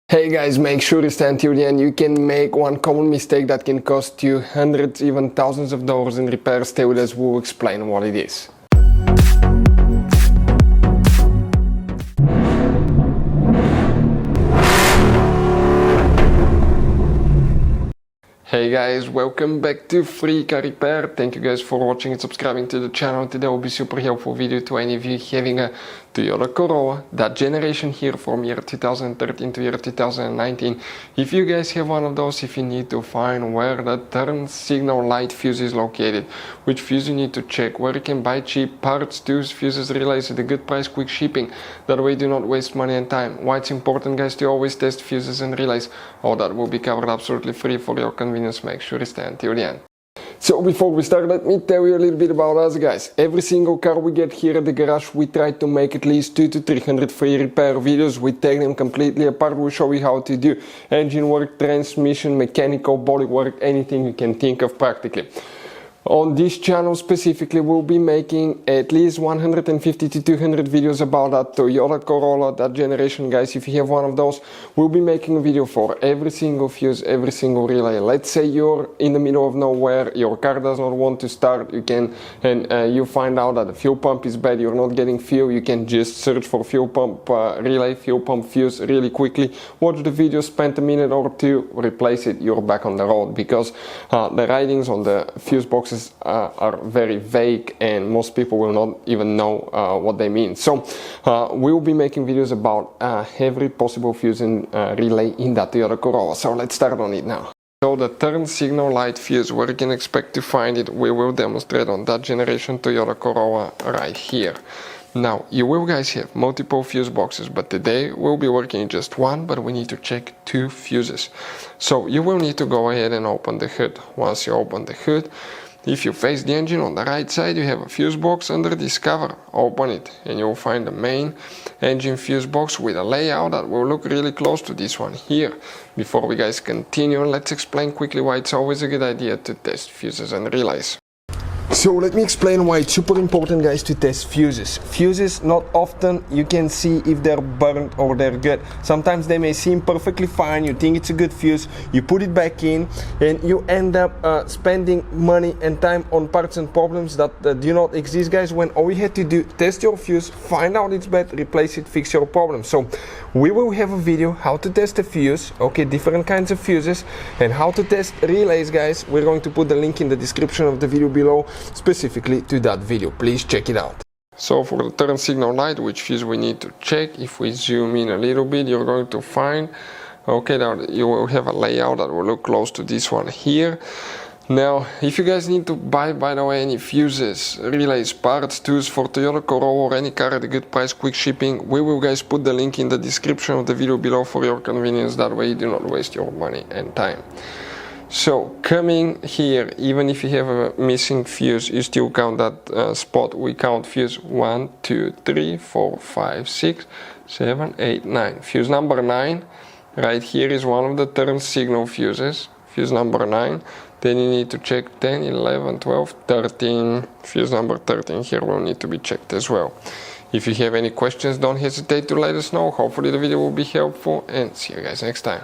Hey guys, make sure to stay until the end. You can make one common mistake that can cost you hundreds, even thousands of dollars in repairs. Stay with us, we'll explain what it is. Hey guys, welcome back to Free Car Repair. Thank you guys for watching and subscribing to the channel. Today will be super helpful video to any of you having a Toyota Corolla, that generation here from year 2013 to year 2019. If you guys have one of those, if you need to find where the turn signal light fuse is located, which fuse you need to check, where you can buy cheap parts, tools, fuses, relays at a good price, quick shipping, that way do not waste money and time. Why it's important guys to always test fuses and relays, all that will be covered absolutely free for your convenience. Make sure to stay until the end. So before we start, let me tell you a little bit about us guys. Every single car we get here at the garage, we try to make at least 200 to 300 free repair videos. We take them completely apart. We show you how to do engine work, transmission, mechanical, body work, anything you can think of practically. On this channel specifically, we'll be making at least 150 to 200 videos about that Toyota Corolla, that generation guys. If you have one of those, we'll be making a video for every single fuse, every single relay. Let's say you're in the middle of nowhere, your car does not want to start, you find out that the fuel pump is bad, you're not getting fuel, you can just search for fuel pump relay, fuel pump fuse really quickly, watch the video, spend a minute or two, replace it, you're back on the road, because the writings on the fuse boxes are very vague and most people will not even know what they mean. So we'll be making videos about every possible fuse and relay in that Toyota Corolla. So let's start on it now. So the turn signal light fuse, where you can expect to find it, we will demonstrate on that generation Toyota Corolla right here. Now, you will guys have multiple fuse boxes, but today we'll be working in just one, but we need to check two fuses. So you will need to go ahead and open the hood. Once you open the hood, if you face the engine on the right side, you have a fuse box under this cover. Open it and you'll find the main engine fuse box with a layout that will look really close to this one here. Before we guys continue, let's explain quickly why it's always a good idea to test fuses and relays. So let me explain why it's super important guys to test fuses. Fuses, not often you can see if they're burnt or they're good. Sometimes they may seem perfectly fine, you think it's a good fuse, you put it back in and you end up spending money and time on parts and problems that do not exist guys, when all you had to do, test your fuse, find out it's bad, replace it, fix your problem. So we will have a video how to test a fuse, okay, different kinds of fuses, and how to test relays guys. We're going to put the link in the description of the video below specifically to that video. Please check it out. So for the turn signal light, which fuse we need to check, if we zoom in a little bit, you're going to find, okay, that you will have a layout that will look close to this one here. Now, if you guys need to buy, by the way, any fuses, relays, parts, tools for Toyota Corolla or any car at a good price, quick shipping, we will guys put the link in the description of the video below for your convenience. That way you do not waste your money and time. So coming here, even if you have a missing fuse, you still count that spot. We count fuse 1, 2, 3, 4, 5, 6, 7, 8, 9. Fuse number 9 right here is one of the turn signal fuses. Fuse number 9. Then you need to check 10, 11, 12, 13. Fuse number 13 here will need to be checked as well. If you have any questions, don't hesitate to let us know. Hopefully the video will be helpful, and see you guys next time.